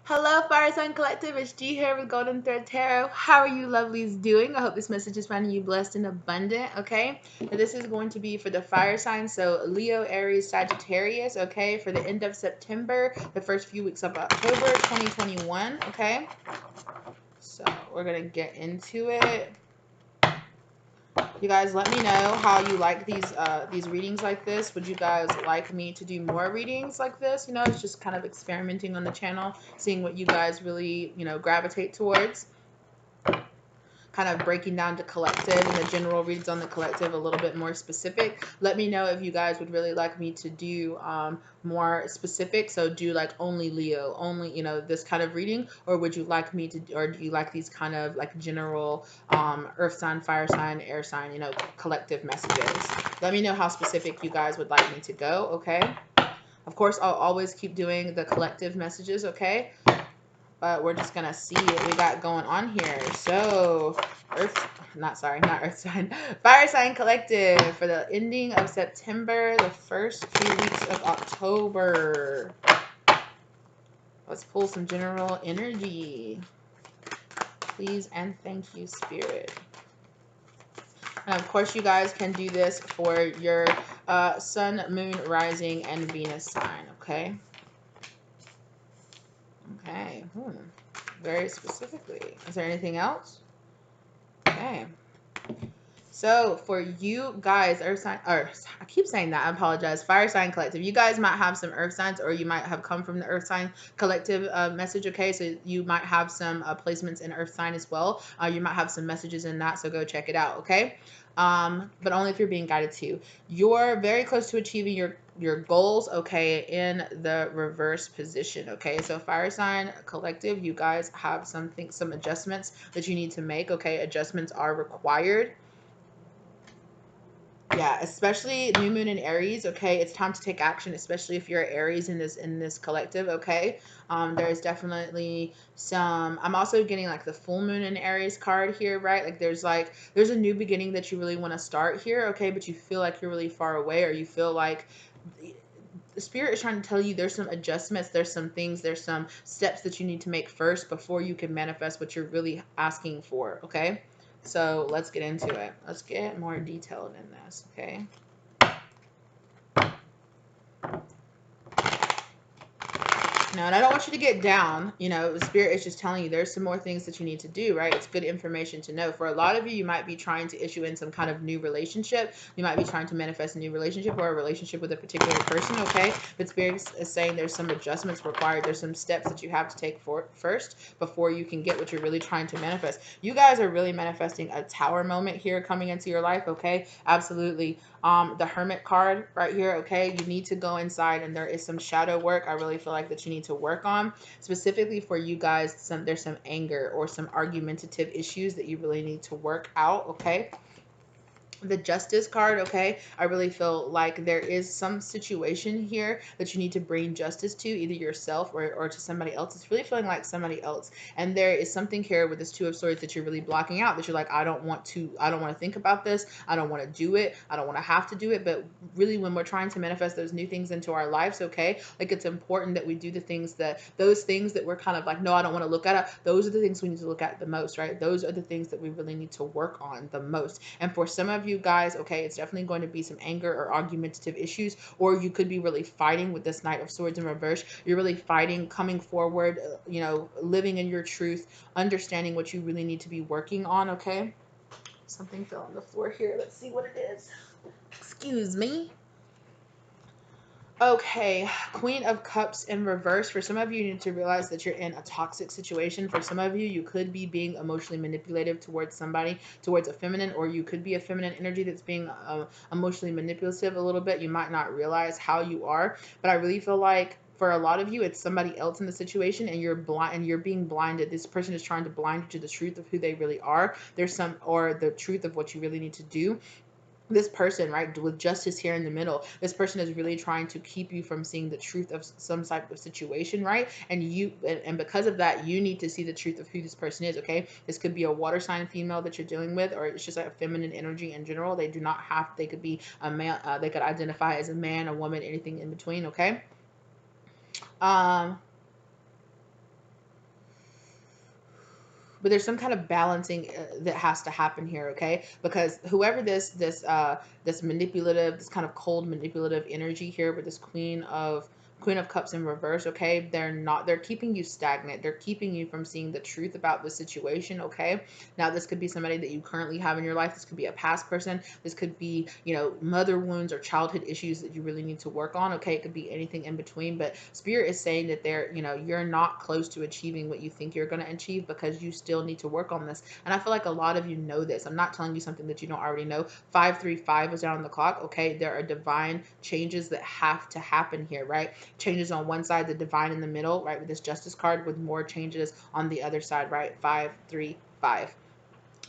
Hello, Fire Sign Collective. It's G here with Golden Thread Tarot. How are you lovelies doing? I hope this message is finding you blessed and abundant, okay? Now, this is going to be for the fire signs, so Leo, Aries, Sagittarius, okay? For the end of September, the first few weeks of October 2021, okay? So we're going to get into it. You guys let me know how you like these readings like this. Would you guys like me to do more readings like this? You know, it's just kind of experimenting on the channel, seeing what you guys really, gravitate towards. Kind of breaking down the collective and the general reads on the collective a little bit more specific. Let me know if you guys would really like me to do more specific. So do like only Leo, only, this kind of reading, or would you like me to, or do you like these kind of like general earth sign, fire sign, air sign, collective messages? Let me know how specific you guys would like me to go, okay? Of course, I'll always keep doing the collective messages, okay? But we're just gonna see what we got going on here. So, not Earth sign, Fire sign collective for the ending of September, the first few weeks of October. Let's pull some general energy. Please and thank you, Spirit. And of course, you guys can do this for your Sun, Moon, Rising, and Venus sign, okay? Okay. Very specifically. Is there anything else? Okay. So for you guys, earth sign, or I keep saying that, I apologize, fire sign collective, you guys might have some earth signs, or you might have come from the earth sign collective message, okay? So you might have some placements in earth sign as well. You might have some messages in that, so go check it out, okay? But only if you're being guided to. You're very close to achieving your goals, okay, in the reverse position, okay? So fire sign collective, you guys have some adjustments that you need to make, okay? Adjustments are required. Yeah, especially new moon in Aries, okay? It's time to take action, especially if you're Aries in this collective, okay? There's definitely some, I'm also getting like the full moon in Aries card here, right? Like there's a new beginning that you really want to start here, okay? But you feel like you're really far away, or you feel like the spirit is trying to tell you there's some adjustments, there's some things, there's some steps that you need to make first before you can manifest what you're really asking for, okay? So let's get into it. Let's get more detailed in this, okay? No, and I don't want you to get down. The spirit is just telling you there's some more things that you need to do, right? It's good information to know. For a lot of you, you might be trying to issue in some kind of new relationship. You might be trying to manifest a new relationship or a relationship with a particular person, okay? But spirit is saying there's some adjustments required. There's some steps that you have to take first before you can get what you're really trying to manifest. You guys are really manifesting a tower moment here coming into your life, okay? Absolutely. The Hermit card right here, okay? You need to go inside, and there is some shadow work I really feel like that you need to work on. Specifically for you guys, there's some anger or some argumentative issues that you really need to work out, okay? The Justice card, okay? I really feel like there is some situation here that you need to bring justice to, either yourself or to somebody else. It's really feeling like somebody else. And there is something here with this Two of Swords that you're really blocking out, that you're like, I don't want to think about this. I don't want to do it. I don't want to have to do it. But really, when we're trying to manifest those new things into our lives, okay, like it's important that we do those things that we're kind of like, no, I don't want to look at it. Those are the things we need to look at the most, right? Those are the things that we really need to work on the most. And for some of you guys, okay, it's definitely going to be some anger or argumentative issues, or you could be really fighting with this Knight of Swords in reverse. You're really fighting, coming forward, living in your truth, understanding what you really need to be working on, okay? Something fell on the floor here. Let's see what it is. Excuse me. Okay, Queen of Cups in reverse. For some of you, you need to realize that you're in a toxic situation. For some of you, you could be being emotionally manipulative towards somebody, towards a feminine, or you could be a feminine energy that's being emotionally manipulative a little bit. You might not realize how you are, but I really feel like for a lot of you, it's somebody else in the situation, and you're blind, and you're being blinded. This person is trying to blind you to the truth of who they really are. Or the truth of what you really need to do. This person, right, with justice here in the middle, this person is really trying to keep you from seeing the truth of some type of situation, right? And because of that, you need to see the truth of who this person is, okay? This could be a water sign female that you're dealing with, or it's just like a feminine energy in general. They could be a man, they could identify as a man, a woman, anything in between, okay? um but there's some kind of balancing that has to happen here, okay? Because whoever this manipulative, this kind of cold manipulative energy here with this Queen of Cups in reverse, okay? They're keeping you stagnant. They're keeping you from seeing the truth about the situation, okay? Now, this could be somebody that you currently have in your life. This could be a past person. This could be, you know, mother wounds or childhood issues that you really need to work on, okay? It could be anything in between, but Spirit is saying that you're not close to achieving what you think you're going to achieve because you still need to work on this. And I feel like a lot of you know this. I'm not telling you something that you don't already know. 535 is down on the clock, okay? There are divine changes that have to happen here, right? Changes on one side, the divine in the middle, right, with this Justice card, with more changes on the other side, right? 535.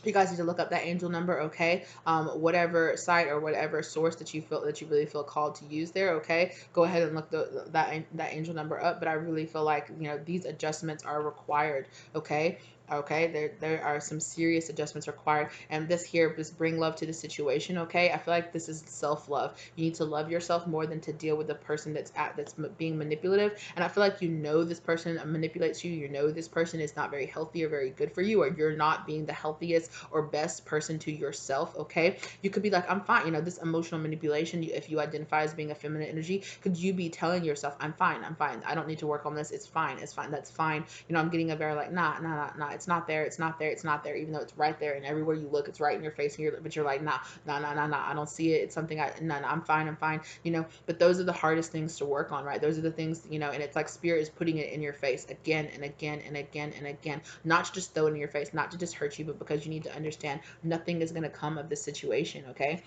You guys need to look up that angel number, okay? Whatever site or whatever source that you feel that you really feel called to use there, okay? Go ahead and look that angel number up. But I really feel like, you know, these adjustments are required, okay? Okay, there are some serious adjustments required, and this bring love to the situation, okay? I feel like this is self-love. You need to love yourself more than to deal with the person that's being manipulative. And I feel like, you know, this person manipulates you. You know, this person is not very healthy or very good for you, or you're not being the healthiest or best person to yourself, okay? You could be like, I'm fine. You know, this emotional manipulation, if you identify as being a feminine energy, could you be telling yourself, I'm fine, I don't need to work on this, it's fine, that's fine. You know, I'm getting a very like, nah, it's not there, even though it's right there, and everywhere you look, it's right in your face, and but you're like, nah, I don't see it, it's something I'm fine, you know. But those are the hardest things to work on, right? Those are the things, you know, and it's like Spirit is putting it in your face again and again and again and again, not to just throw it in your face, not to just hurt you, but because you need to understand nothing is going to come of this situation, okay?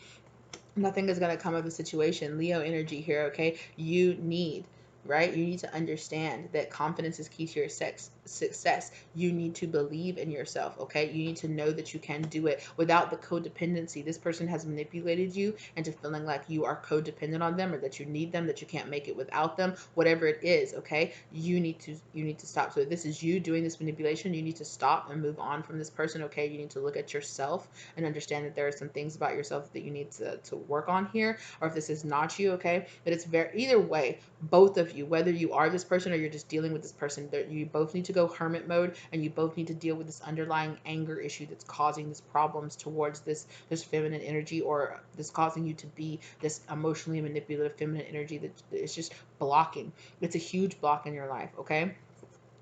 Nothing is going to come of the situation. Leo energy here, okay? You need to understand that confidence is key to your success. You need to believe in yourself, okay? You need to know that you can do it without the codependency. This person has manipulated you into feeling like you are codependent on them, or that you need them, that you can't make it without them, whatever it is, okay? You need to stop. So if this is you doing this manipulation, you need to stop and move on from this person, okay? You need to look at yourself and understand that there are some things about yourself that you need to work on here. Or if this is not you, okay? But it's either way, both of you, whether you are this person or you're just dealing with this person, you both need to go hermit mode, and you both need to deal with this underlying anger issue that's causing these problems towards this feminine energy, or this causing you to be this emotionally manipulative feminine energy that is just blocking. It's a huge block in your life, okay?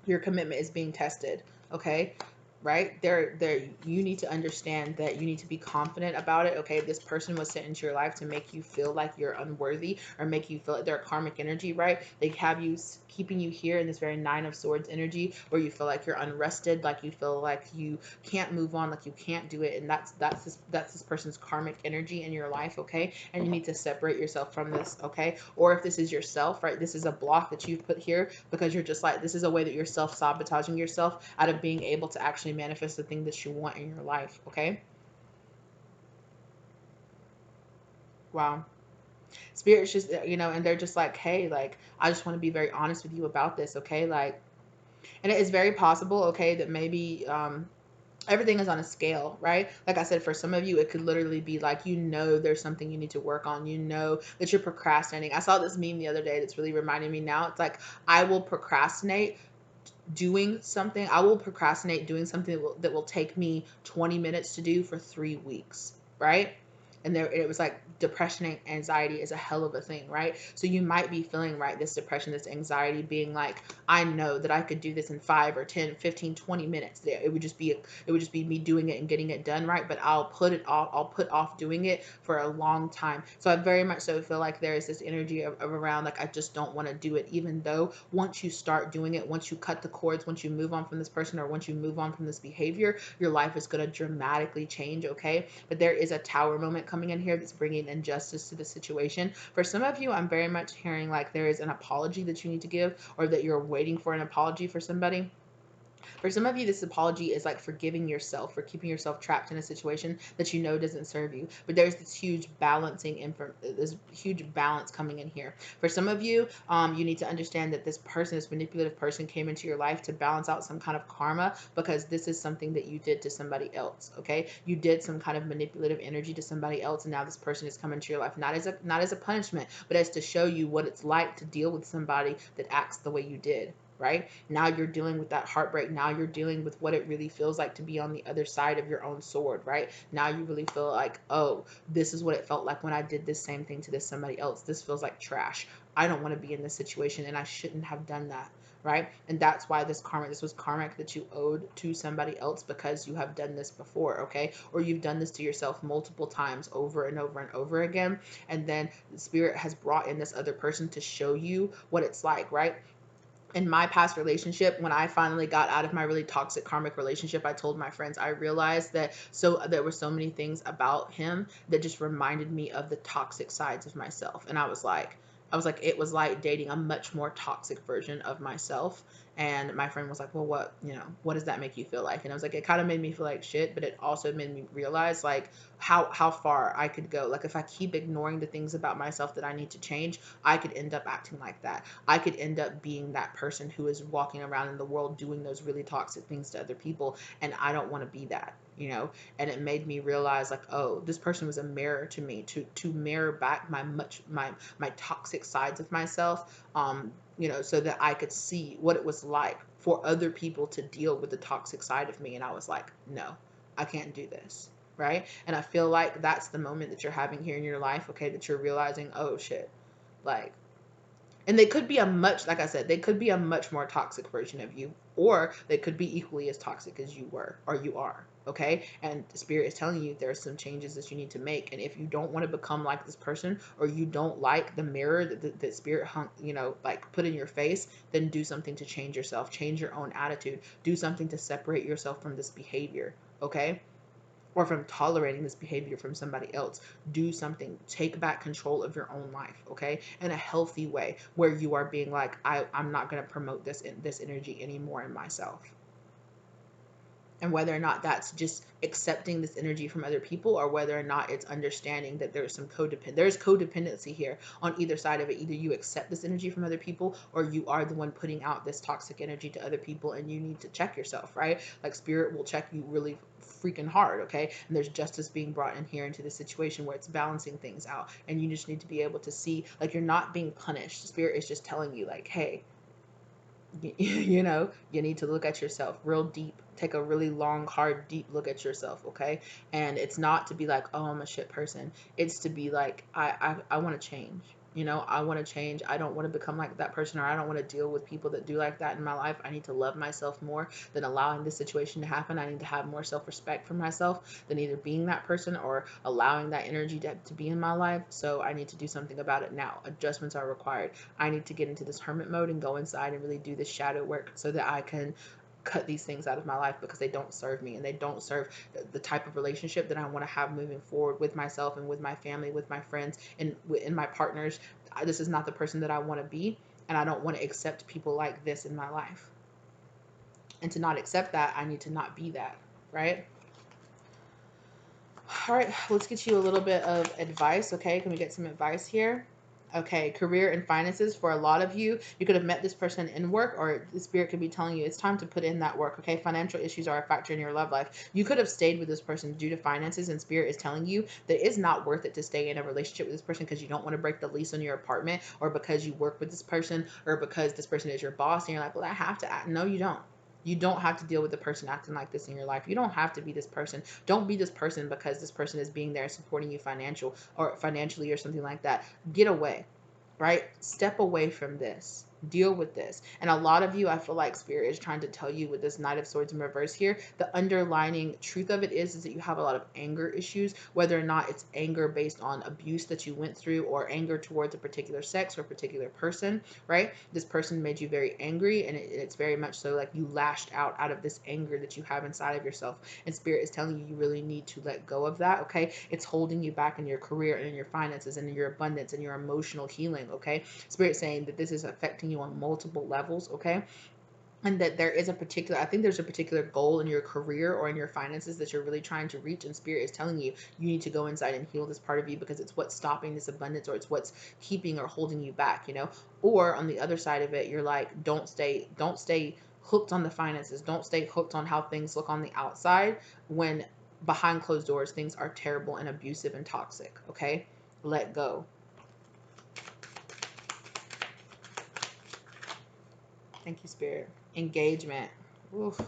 Your commitment is being tested, okay? Right there, you need to understand that you need to be confident about it, okay? This person was sent into your life to make you feel like you're unworthy, or make you feel like they're karmic energy, right? They have you keeping you here in this very Nine of Swords energy, where you feel like you're unrested, like you feel like you can't move on, like you can't do it. And that's this person's karmic energy in your life, okay? And you need to separate yourself from this, okay? Or if this is yourself, right, this is a block that you've put here because you're just like, this is a way that you're self-sabotaging yourself out of being able to actually manifest the thing that you want in your life, okay? Wow. Spirit's just, you know, and they're just like, hey, like, I just want to be very honest with you about this, okay? Like, and it is very possible, okay, that maybe everything is on a scale, right? Like I said, for some of you, it could literally be like, you know, there's something you need to work on. You know that you're procrastinating. I saw this meme the other day that's really reminding me now. It's like, I will procrastinate doing something. I will procrastinate doing something that will take me 20 minutes to do for 3 weeks, right? And there, it was like, depression and anxiety is a hell of a thing, right? So you might be feeling, right, this depression, this anxiety, being like, I know that I could do this in 5 or 10, 15, 20 minutes. It would just be me doing it and getting it done, right? But I'll put off doing it for a long time. So I very much so feel like there is this energy of around, like, I just don't want to do it, even though once you start doing it, once you cut the cords, once you move on from this person, or once you move on from this behavior, your life is going to dramatically change, okay? But there is a tower moment coming in here that's bringing injustice to the situation. For some of you, I'm very much hearing like there is an apology that you need to give, or that you're waiting for an apology for somebody. For some of you, this apology is like forgiving yourself for keeping yourself trapped in a situation that you know doesn't serve you. But there's this huge this huge balance coming in here. For some of you, you need to understand that this manipulative person, came into your life to balance out some kind of karma, because this is something that you did to somebody else. Okay, you did some kind of manipulative energy to somebody else, and now this person is coming to your life not as a punishment, but as to show you what it's like to deal with somebody that acts the way you did. right? Now you're dealing with that heartbreak. Now you're dealing with what it really feels like to be on the other side of your own sword, right? Now you really feel like, oh, this is what it felt like when I did this same thing to this somebody else. This feels like trash. I don't want to be in this situation, and I shouldn't have done that, right? And that's why this was karmic that you owed to somebody else, because you have done this before, okay? Or you've done this to yourself multiple times over and over and over again. And then the spirit has brought in this other person to show you what it's like, right? In my past relationship, when I finally got out of my really toxic karmic relationship, I told my friends, I realized that there were so many things about him that just reminded me of the toxic sides of myself. And I was like, it was like dating a much more toxic version of myself. And my friend was like, well, what does that make you feel like? And I was like, it kind of made me feel like shit, but it also made me realize like how far I could go. Like if I keep ignoring the things about myself that I need to change, I could end up acting like that. I could end up being that person who is walking around in the world doing those really toxic things to other people. And I don't want to be that, you know? And it made me realize like, oh, this person was a mirror to me, to mirror back my toxic sides of myself, so that I could see what it was like for other people to deal with the toxic side of me. And I was like, no, I can't do this. Right. And I feel like that's the moment that you're having here in your life. Okay. That you're realizing, oh shit, like, and they could be like I said, they could be a much more toxic version of you, or they could be equally as toxic as you were, or you are. Okay. And the spirit is telling you there's some changes that you need to make. And if you don't want to become like this person, or you don't like the mirror that spirit hung, like put in your face, then do something to change yourself, change your own attitude, do something to separate yourself from this behavior. Okay. Or from tolerating this behavior from somebody else. Do something. Take back control of your own life, okay? In a healthy way, where you are being like, I'm not going to promote this energy anymore in myself. And whether or not that's just accepting this energy from other people, or whether or not it's understanding that there's codependency here on either side of it. Either you accept this energy from other people, or you are the one putting out this toxic energy to other people, and you need to check yourself, right? Like spirit will check you really freaking hard, okay? And there's justice being brought in here into the situation where it's balancing things out, and you just need to be able to see like you're not being punished. Spirit is just telling you like, hey, you need to look at yourself real deep. Take a really long, hard, deep look at yourself, okay? And it's not to be like, oh, I'm a shit person. It's to be like, I want to change. I want to change. I don't want to become like that person, or I don't want to deal with people that do like that in my life. I need to love myself more than allowing this situation to happen. I need to have more self-respect for myself than either being that person or allowing that energy to be in my life. So I need to do something about it now. Adjustments are required. I need to get into this hermit mode and go inside and really do this shadow work so that I can cut these things out of my life, because they don't serve me, and they don't serve the type of relationship that I want to have moving forward with myself and with my family, with my friends, and in my partners. This is not the person that I want to be, and I don't want to accept people like this in my life. And to not accept that, I need to not be that, right? All right, let's get you a little bit of advice, okay? Can we get some advice here? Okay, career and finances. For a lot of you, you could have met this person in work, or the spirit could be telling you it's time to put in that work, okay? Financial issues are a factor in your love life. You could have stayed with this person due to finances, and spirit is telling you that it's not worth it to stay in a relationship with this person because you don't want to break the lease on your apartment, or because you work with this person, or because this person is your boss, and you're like, well, I have to act. No, you don't. You don't have to deal with the person acting like this in your life. You don't have to be this person. Don't be this person because this person is being there supporting you financially or something like that. Get away, right? Step away from this. Deal with this. And a lot of you, I feel like spirit is trying to tell you with this Knight of Swords in reverse here, the underlining truth of it is that you have a lot of anger issues, whether or not it's anger based on abuse that you went through, or anger towards a particular sex or a particular person, right? This person made you very angry, and it's very much so like you lashed out of this anger that you have inside of yourself. And spirit is telling you really need to let go of that, okay? It's holding you back in your career and in your finances and in your abundance and your emotional healing, okay? Spirit saying that this is affecting you on multiple levels, okay? And that I think there's a particular goal in your career or in your finances that you're really trying to reach, and spirit is telling you you need to go inside and heal this part of you, because it's what's stopping this abundance, or it's what's keeping or holding you back, Or on the other side of it, you're like, don't stay hooked on the finances. Don't stay hooked on how things look on the outside, when behind closed doors things are terrible and abusive and toxic, okay? Let go. Thank you, Spirit. Engagement. Oof.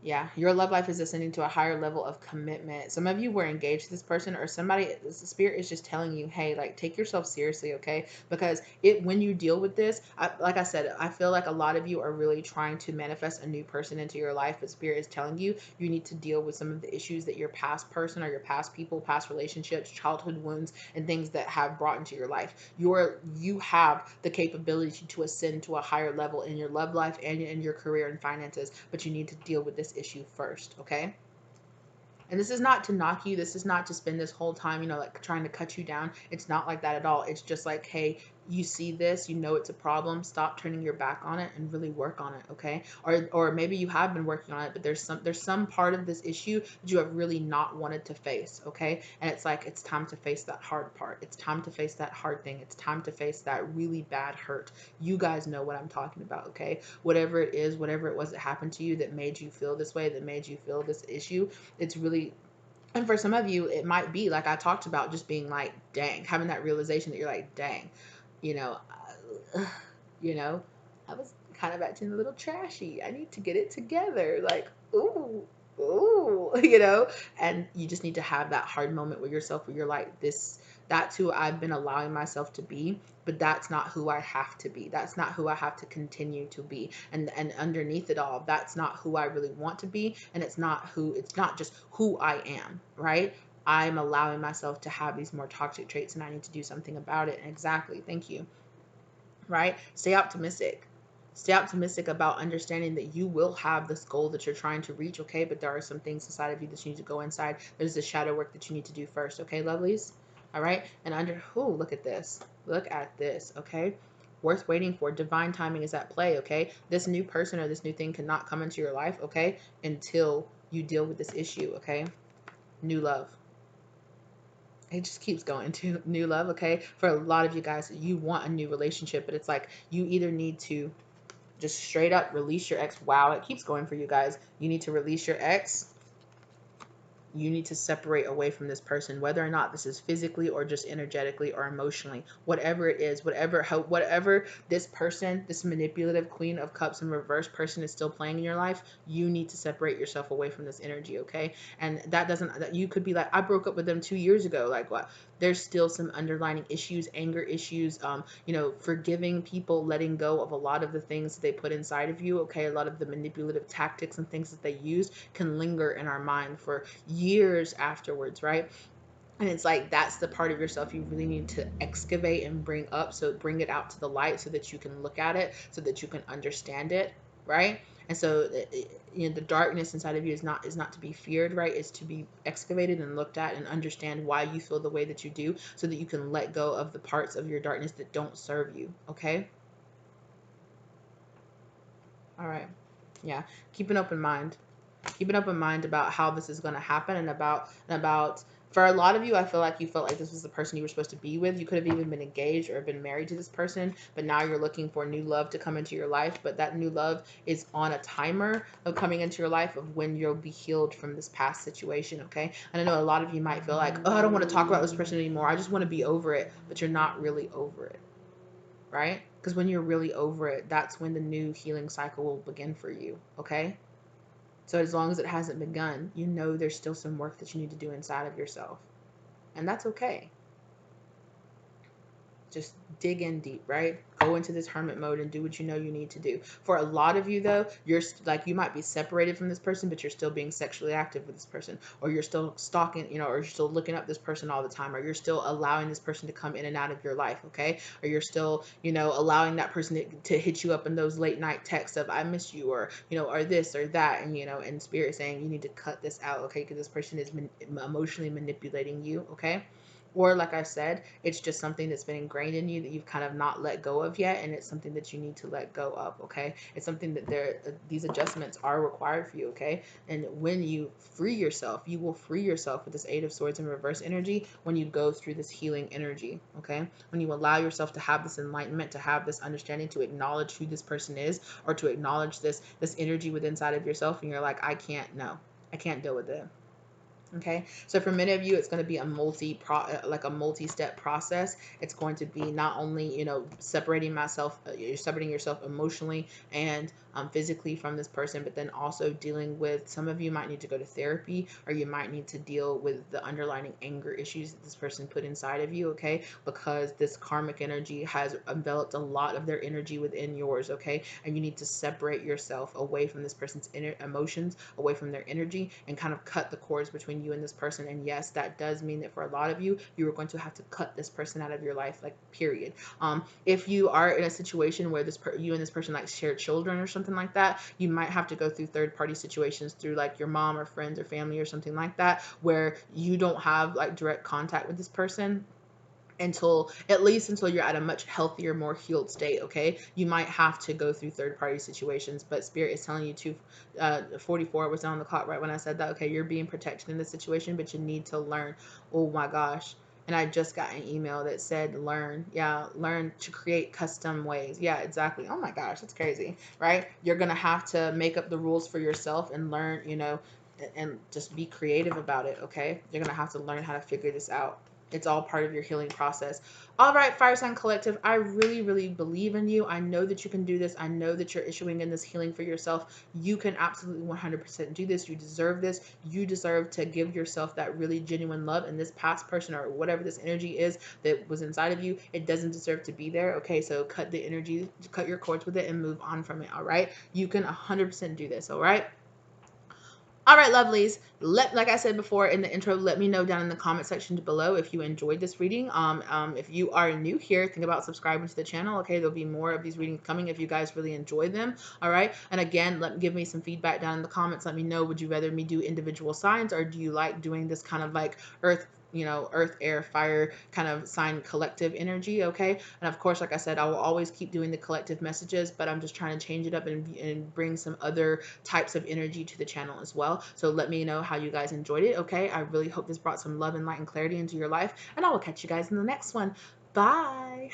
Yeah, your love life is ascending to a higher level of commitment. Some of you were engaged to this person, or somebody, the spirit is just telling you, hey, like, take yourself seriously, okay? Because when you deal with this, like I said, I feel like a lot of you are really trying to manifest a new person into your life, but spirit is telling you, you need to deal with some of the issues that your past person or your past people, past relationships, childhood wounds, and things that have brought into your life. You have the capability to ascend to a higher level in your love life and in your career and finances, but you need to deal with this issue first, okay? And this is not to knock you. This is not to spend this whole time, like trying to cut you down. It's not like that at all. It's just like, hey, you see this, you know it's a problem. Stop turning your back on it and really work on it, okay? Or maybe you have been working on it, but there's some part of this issue that you have really not wanted to face, okay? And it's like it's time to face that hard part. It's time to face that hard thing. It's time to face that really bad hurt. You guys know what I'm talking about, okay? Whatever it is, whatever it was that happened to you that made you feel this way, that made you feel this issue, it's really, and for some of you, it might be like I talked about, just being like, dang, having that realization that you're like, dang, you know, you know, I was kind of acting a little trashy. I need to get it together. Like, ooh, and you just need to have that hard moment with yourself where you're like, that's who I've been allowing myself to be, but that's not who I have to be. That's not who I have to continue to be. And underneath it all, that's not who I really want to be. And it's not just who I am, right? I'm allowing myself to have these more toxic traits and I need to do something about it. And exactly. Thank you. Right? Stay optimistic. Stay optimistic about understanding that you will have this goal that you're trying to reach, okay? But there are some things inside of you that you need to go inside. There's the shadow work that you need to do first, okay, lovelies? All right? And look at this. Look at this, okay? Worth waiting for. Divine timing is at play, okay? This new person or this new thing cannot come into your life, okay? Until you deal with this issue, okay? New love. It just keeps going to new love, okay? For a lot of you guys, you want a new relationship, but it's like you either need to just straight up release your ex. Wow, it keeps going for you guys. You need to release your ex. You need to separate away from this person, whether or not this is physically or just energetically or emotionally, whatever it is, whatever this person, this manipulative Queen of Cups in reverse person is still playing in your life, you need to separate yourself away from this energy, okay? And that you could be like, I broke up with them 2 years ago. Like, what? There's still some underlying issues, anger issues, forgiving people, letting go of a lot of the things that they put inside of you, okay? A lot of the manipulative tactics and things that they use can linger in our mind for years afterwards, right? And it's like that's the part of yourself you really need to excavate and bring up. So bring it out to the light so that you can look at it, so that you can understand it, right? And so the darkness inside of you is not to be feared, right? It's to be excavated and looked at and understand why you feel the way that you do, so that you can let go of the parts of your darkness that don't serve you, okay? All right. Yeah. Keep an open mind. Keep an open mind about how this is going to happen, and about for a lot of you, I feel like you felt like this was the person you were supposed to be with. You could have even been engaged or been married to this person, but now you're looking for new love to come into your life. But that new love is on a timer of coming into your life of when you'll be healed from this past situation, okay? And I know a lot of you might feel like, oh, I don't want to talk about this person anymore. I just want to be over it. But you're not really over it, right? Because when you're really over it, that's when the new healing cycle will begin for you, okay? So as long as it hasn't begun, you know there's still some work that you need to do inside of yourself. And that's okay. Just dig in deep, right? Go into this hermit mode and do what you know you need to do. For a lot of you, though, you're like, you might be separated from this person, but you're still being sexually active with this person, or you're still stalking, or you're still looking up this person all the time, or you're still allowing this person to come in and out of your life, okay? Or you're still, allowing that person to hit you up in those late night texts of I miss you, or or this or that, and spirit saying you need to cut this out, okay? Because this person is emotionally manipulating you, okay? Or like I said, it's just something that's been ingrained in you that you've kind of not let go of yet, and it's something that you need to let go of, okay? It's something that these adjustments are required for you, okay? And when you free yourself, you will free yourself with this Eight of Swords in reverse energy when you go through this healing energy, okay? When you allow yourself to have this enlightenment, to have this understanding, to acknowledge who this person is, or to acknowledge this energy within inside of yourself, and you're like, I can't deal with it. Okay, so for many of you, it's going to be a like a multi-step process. It's going to be not only, you know, separating myself, you're separating yourself emotionally and physically from this person, but then also dealing with, some of you might need to go to therapy, or you might need to deal with the underlying anger issues that this person put inside of you, okay? Because this karmic energy has enveloped a lot of their energy within yours, okay? And you need to separate yourself away from this person's emotions, away from their energy, and kind of cut the cords between you and this person. And yes, that does mean that for a lot of you, you are going to have to cut this person out of your life, like period. If you are in a situation where you and this person like share children or something like that, you might have to go through third party situations through like your mom or friends or family or something like that, where you don't have like direct contact with this person until, at least until you're at a much healthier, more healed state. Okay, you might have to go through third party situations, but Spirit is telling you to 44 was on the clock right when I said that. Okay, you're being protected in this situation, but you need to learn. Oh my gosh. And I just got an email that said learn. Yeah, learn to create custom ways. Yeah, exactly. Oh my gosh, that's crazy, right? You're gonna have to make up the rules for yourself and learn, you know, and just be creative about it. Okay, you're gonna have to learn how to figure this out. It's all part of your healing process. All right, Fire Sign Collective, I really, really believe in you. I know that you can do this. I know that you're issuing in this healing for yourself. You can absolutely 100% do this. You deserve this. You deserve to give yourself that really genuine love. And this past person, or whatever this energy is that was inside of you, it doesn't deserve to be there. Okay, so cut the energy, cut your cords with it, and move on from it. All right, you can 100% do this. All right. All right, lovelies. Like I said before in the intro, let me know down in the comment section below if you enjoyed this reading. If you are new here, think about subscribing to the channel. Okay, there'll be more of these readings coming if you guys really enjoy them. All right, and again, give me some feedback down in the comments. Let me know, would you rather me do individual signs, or do you like doing this kind of like earth, you know, earth, air, fire kind of sign collective energy? Okay, and of course, like I said, I will always keep doing the collective messages, but I'm just trying to change it up and bring some other types of energy to the channel as well. So let me know how you guys enjoyed it. Okay, I really hope this brought some love and light and clarity into your life, and I will catch you guys in the next one. Bye.